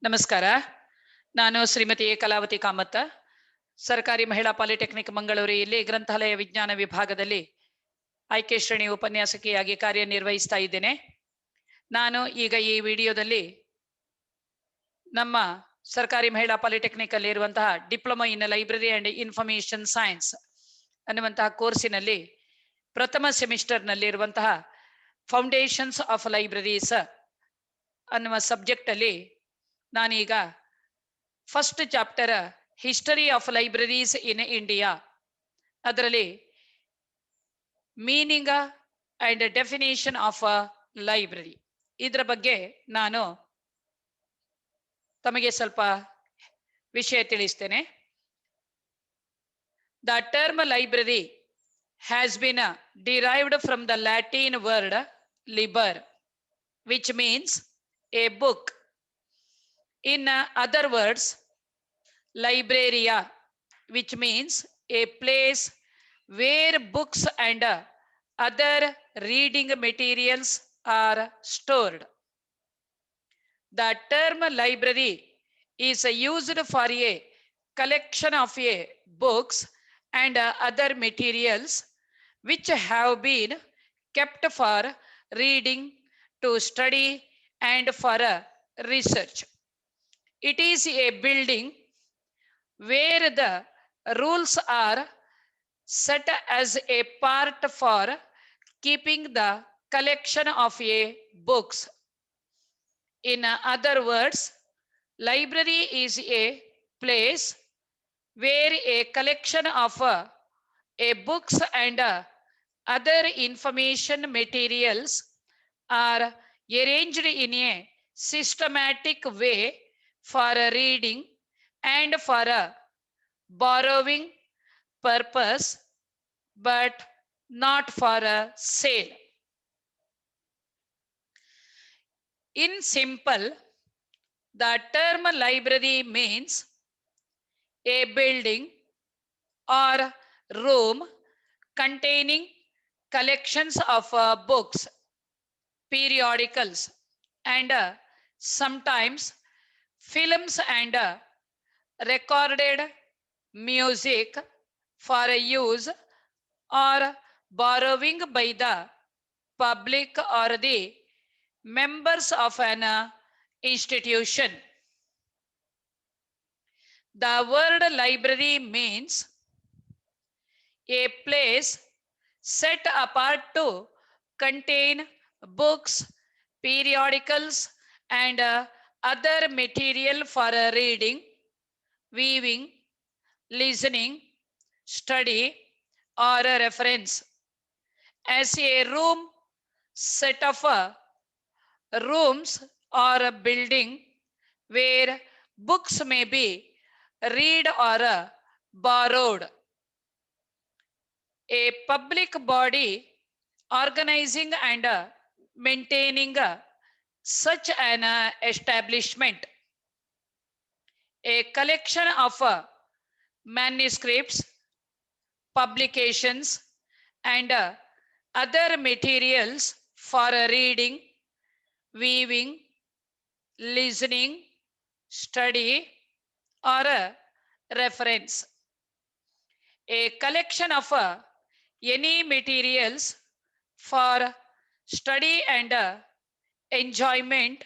ನಮಸ್ಕಾರ. ನಾನು ಶ್ರೀಮತಿ ಕಲಾವತಿ ಕಾಮತ್ತ, ಸರ್ಕಾರಿ ಮಹಿಳಾ ಪಾಲಿಟೆಕ್ನಿಕ್ ಮಂಗಳೂರಿನಲ್ಲಿ ಗ್ರಂಥಾಲಯ ವಿಜ್ಞಾನ ವಿಭಾಗದಲ್ಲಿ ಆಯ್ಕೆ ಶ್ರೇಣಿ ಉಪನ್ಯಾಸಕಿಯಾಗಿ ಕಾರ್ಯನಿರ್ವಹಿಸ್ತಾ ಇದ್ದೇನೆ. ನಾನು ಈಗ ಈ ವಿಡಿಯೋದಲ್ಲಿ ನಮ್ಮ ಸರ್ಕಾರಿ ಮಹಿಳಾ ಪಾಲಿಟೆಕ್ನಿಕ್ ಅಲ್ಲಿ ಇರುವಂತಹ diploma in library and information science ಅನ್ನುವಂತಹ ಕೋರ್ಸಿನಲ್ಲಿ ಪ್ರಥಮ ಸೆಮಿಸ್ಟರ್ನಲ್ಲಿ ಇರುವಂತಹ ಫೌಂಡೇಶನ್ಸ್ ಆಫ್ ಲೈಬ್ರರೀಸ್ ಅನ್ನುವ ಸಬ್ಜೆಕ್ಟ್ ಅಲ್ಲಿ ನಾನೀಗ first chapter history of libraries in India, ಅದರಲ್ಲಿ meaning and definition of library ಇದರ ಬಗ್ಗೆ ನಾನು ತಮಗೆ ಸ್ವಲ್ಪ ವಿಷಯ ತಿಳಿಸ್ತೇನೆ. The term library has been derived from the Latin word liber, which means a book. In other words, libraria, which means a place where books and other reading materials are stored. The term library is used for a collection of books and other materials which have been kept for reading, to study and for research. It is a building where the rules are set as a part for keeping the collection of books. In other words, library is a place where a collection of books and other information materials are arranged in a systematic way for reading and for borrowing purpose, but not for sale. In simple, the term library means a building or room containing collections of books, periodicals, and sometimes films and recorded music for use or borrowing by the public or the members of an institution. The word library means a place set apart to contain books, periodicals, and other material for reading, viewing, listening, study, or reference. As a room set of rooms or a building where books may be read or borrowed. A public body organizing and maintaining such an establishment. A collection of manuscripts, publications, and other materials for reading, viewing, listening, study, or reference. A collection of any materials for study and enjoyment,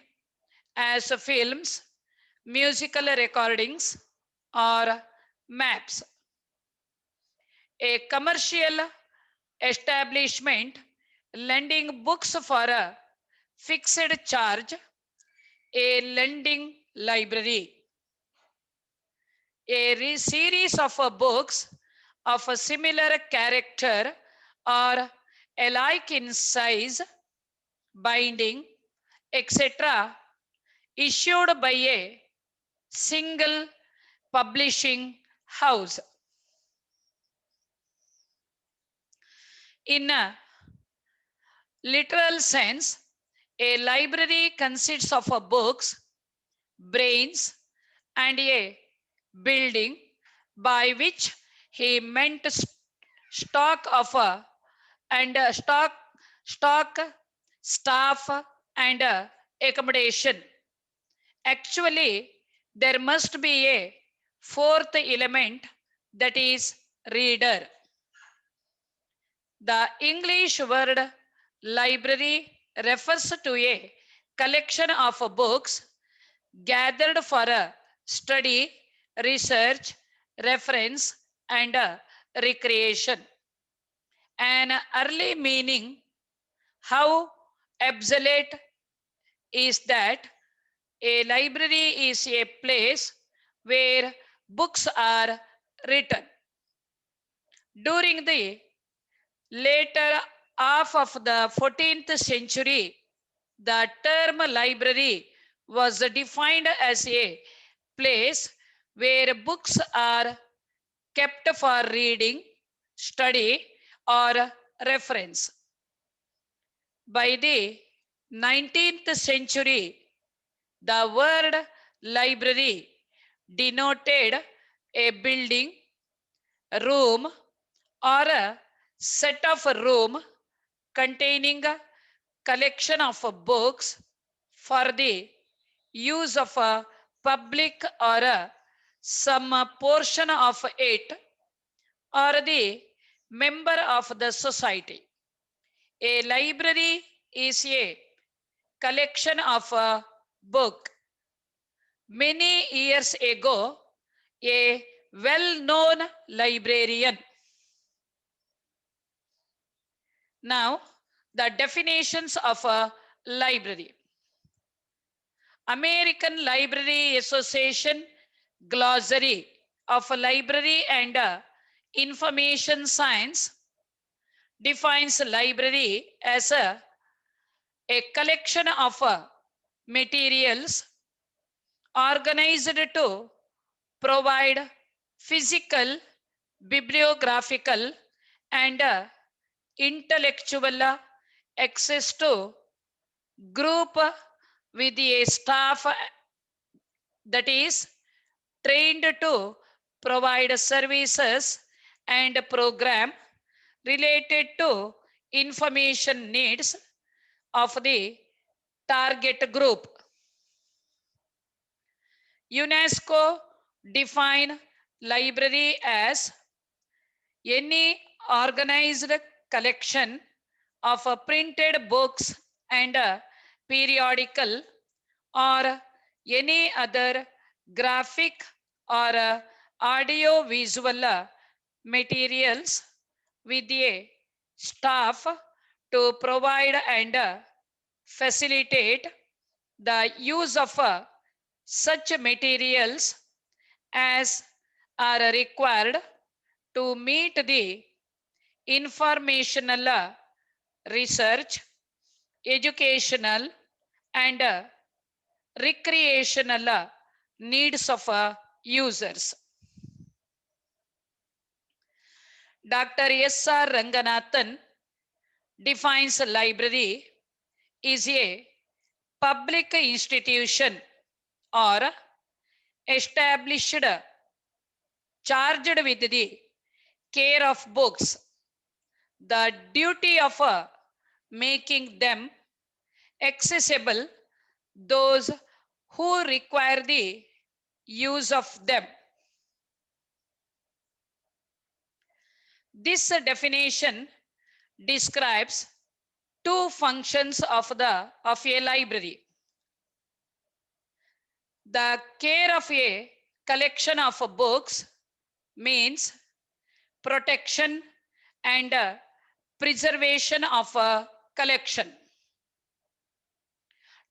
as films, musical recordings, or maps. A commercial establishment lending books for a fixed charge, a lending library. A series of books of a similar character or alike in size, binding, etc., issued by a single publishing house. In a literal sense, a library consists of books, brains, and a building, by which he meant stock of and stock, staff, and accommodation. Actually, there must be a fourth element, that is reader. The English word library refers to a collection of books gathered for a study, research, reference, and recreation. An early meaning, how obsolete is that a library is a place where books are written. During the later half of the 14th century, the term library was defined as a place where books are kept for reading, study, or reference. By the 19th century, the word library denoted a building, room, or a set of room containing a collection of books for the use of a public or some portion of it or the member of the society. A library is a collection of a book. Many years ago, a well-known librarian. Now, the definitions of a library. American Library Association Glossary of a Library and Information Science defines library as a collection of materials organized to provide physical, bibliographical, and intellectual access to group with a staff that is trained to provide services and program related to information needs of the target group. UNESCO define library as any organized collection of printed books and periodical or any other graphic or audio visual materials with a staff to provide and facilitate the use of such materials as are required to meet the informational, research, educational, and recreational needs of users. Dr. S.R. Ranganathan defines a library is a public institution or established charged with the care of books, the duty of making them accessible those who require the use of them. This definition describes two functions of a library. The care of a collection of books means protection and preservation of a collection.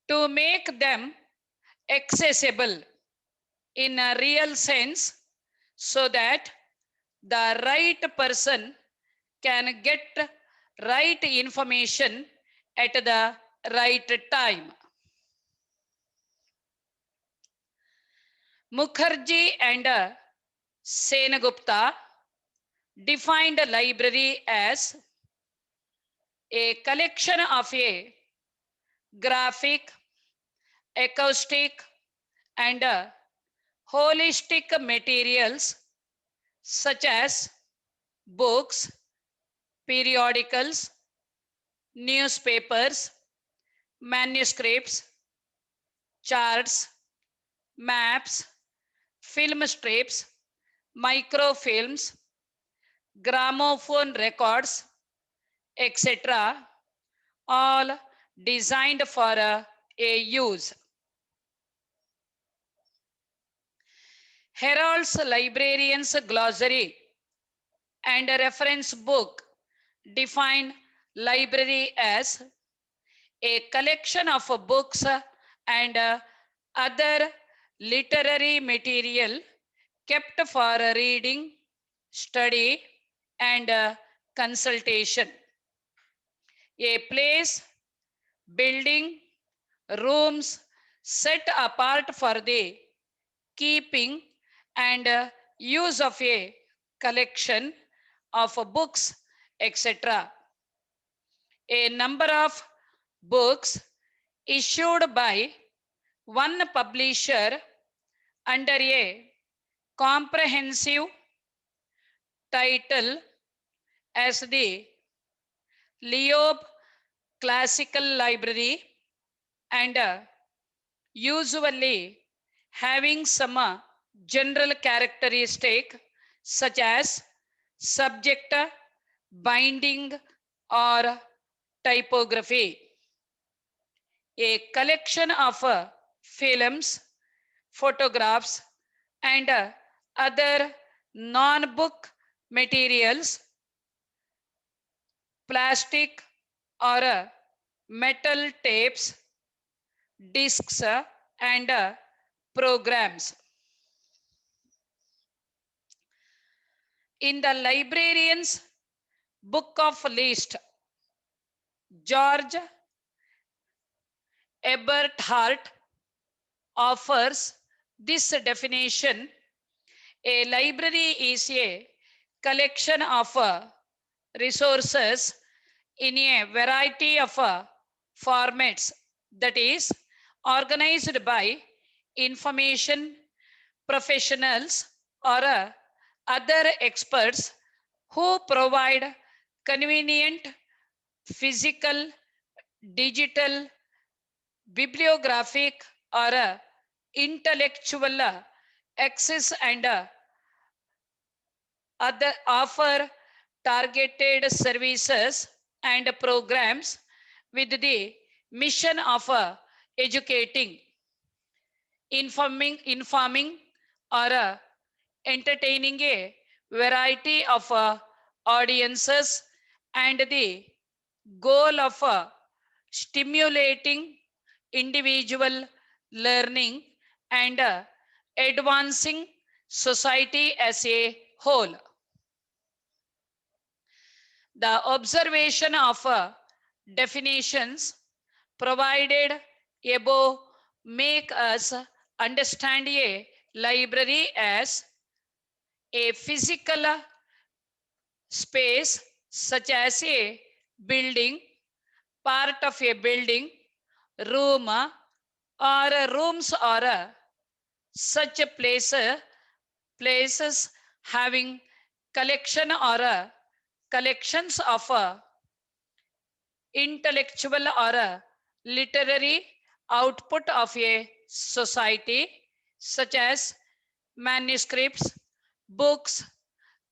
To make them accessible in a real sense so that the right person can get right information at the right time. Mukherjee and Senagupta defined a library as a collection of a graphic, acoustic, and holistic materials such as books, periodicals, newspapers, manuscripts, charts, maps, film strips, microfilms, gramophone records, etc., all designed for a use. Herald's Librarian's Glossary and a reference book define library as a collection of books and other literary material kept for reading, study, and consultation. A place, building, rooms set apart for the keeping and use of a collection of books, etc. A number of books issued by one publisher under a comprehensive title as the Leob Classical Library and usually having some general characteristic such as subject, binding, or typography. A collection of films, photographs, and other non-book materials, plastic or metal tapes, discs, and programs. In the librarian's book of list, George Eberhardt offers this definition: a library is a collection of resources in a variety of formats, that is organized by information professionals or other experts who provide convenient physical, digital, bibliographic, or intellectual access and other offer targeted services and programs with the mission of educating, informing, or entertaining a variety of audiences, and the goal of stimulating individual learning and advancing society as a whole. The observation of definitions provided above make us understand a library as a physical space such as a building, part of a building, room, or rooms, or such a places having collection or collections of intellectual or literary output of a society, such as manuscripts, books,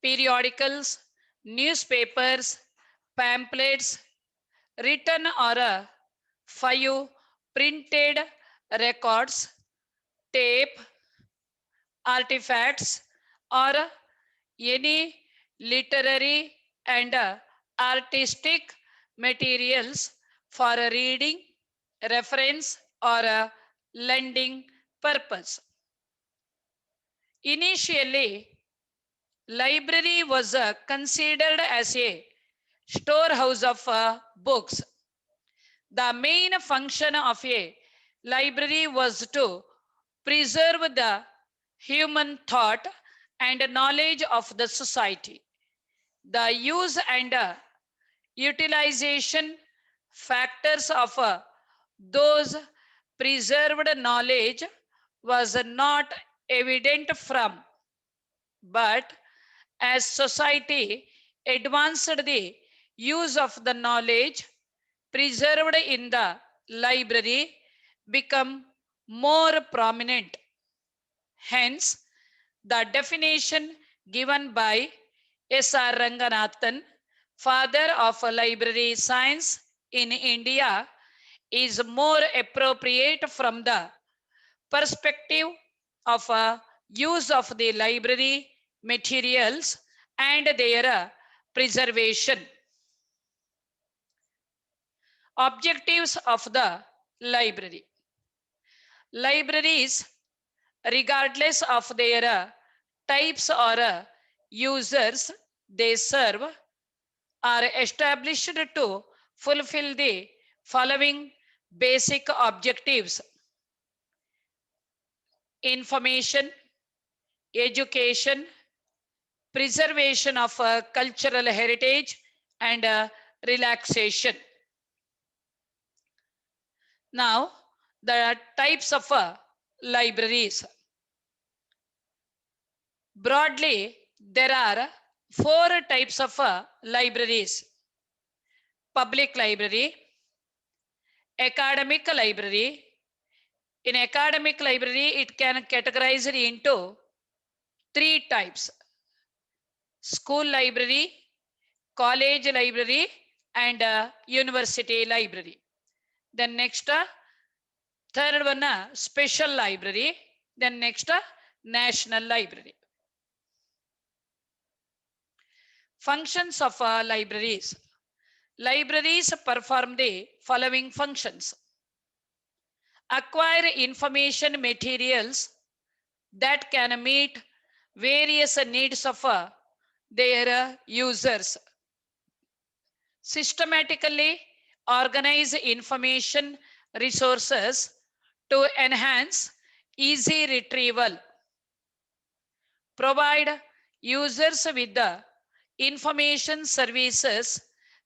periodicals, newspapers, pamphlets, written or five printed records, tape, artifacts, or any literary and artistic materials for a reading, reference, or a lending purpose. Initially, library was considered as a storehouse of books. The main function of a library was to preserve the human thought and knowledge of the society. The use and utilization factors of those preserved knowledge was not evident from, but as society advanced, the use of the knowledge preserved in the library become more prominent. Hence, the definition given by S.R. Ranganathan, father of library science in India, is more appropriate from the perspective of use of the library materials and their preservation. Objectives of the library. Libraries, regardless of their types or users they serve, are established to fulfill the following basic objectives: information, education, preservation of cultural heritage, and relaxation. Now, the types of libraries. Broadly, there are four types of libraries: public library, academic library. In academic library, it can categorize it into three types: school library, college library, and university library. Then next, third one, special library. Then next, national library. Functions of libraries. Libraries perform the following functions: acquire information materials that can meet various needs of their users, systematically organize information resources to enhance easy retrieval, provide users with the information services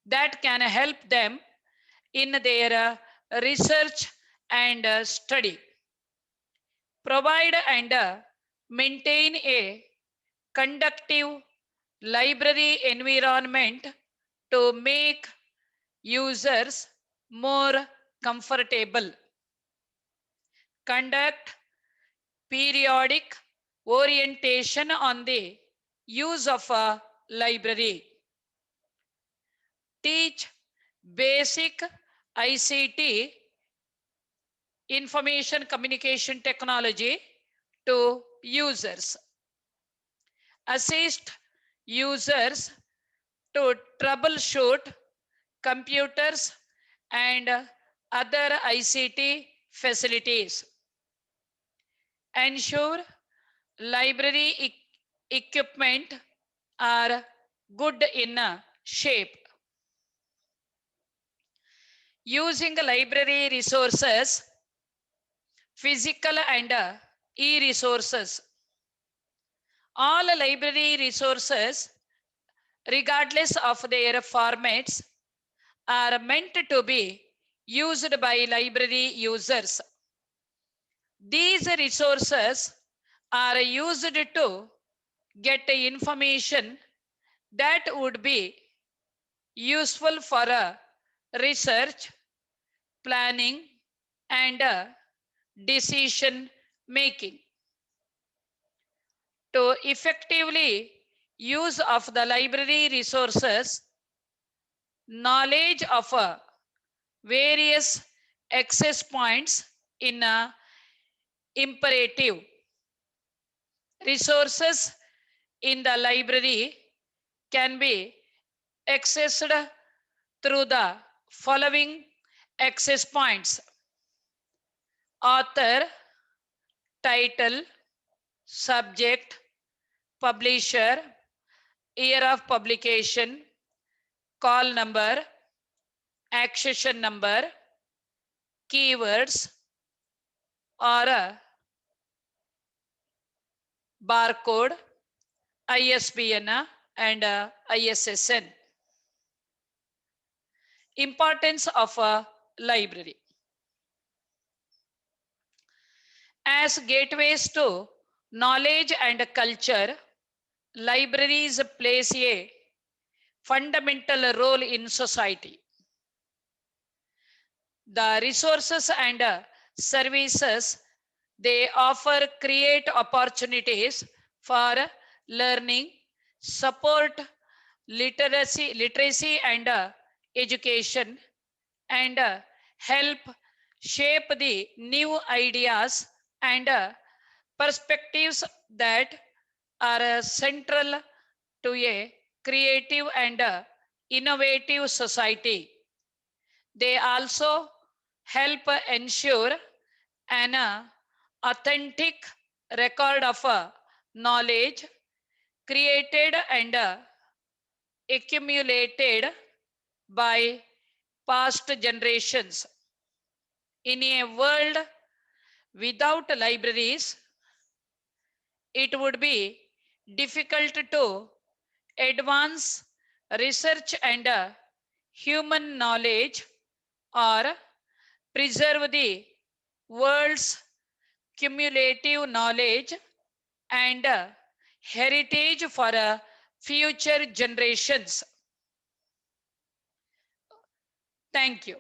that can help them in their research and study, provide and maintain a conducive library environment to make users more comfortable, conduct periodic orientation on the use of a library, teach basic ICT, information communication technology, to users, assist users to troubleshoot computers and other ICT facilities, ensure library equipment are good in shape. Using library resources, physical and e-resources. All library resources, regardless of their formats, are meant to be used by library users. These resources are used to get information that would be useful for research, planning, and decision making. To effectively use of the library resources, knowledge of various access points in imperative. Resources in the library can be accessed through the following access points: author, title, subject, publisher, year of publication, call number, accession number, keywords, or a barcode, ISBN, and ISSN. Importance of a library. As gateways to knowledge and culture, libraries plays a fundamental role in society. The resources and services They offer create opportunities for learning, support literacy and education, and help shape the new ideas and perspectives that are central to a creative and innovative society. They also help ensure an authentic record of knowledge created and accumulated by past generations. In a world without libraries, it would be difficult to advance research and human knowledge or preserve the world's cumulative knowledge and heritage for future generations. Thank you.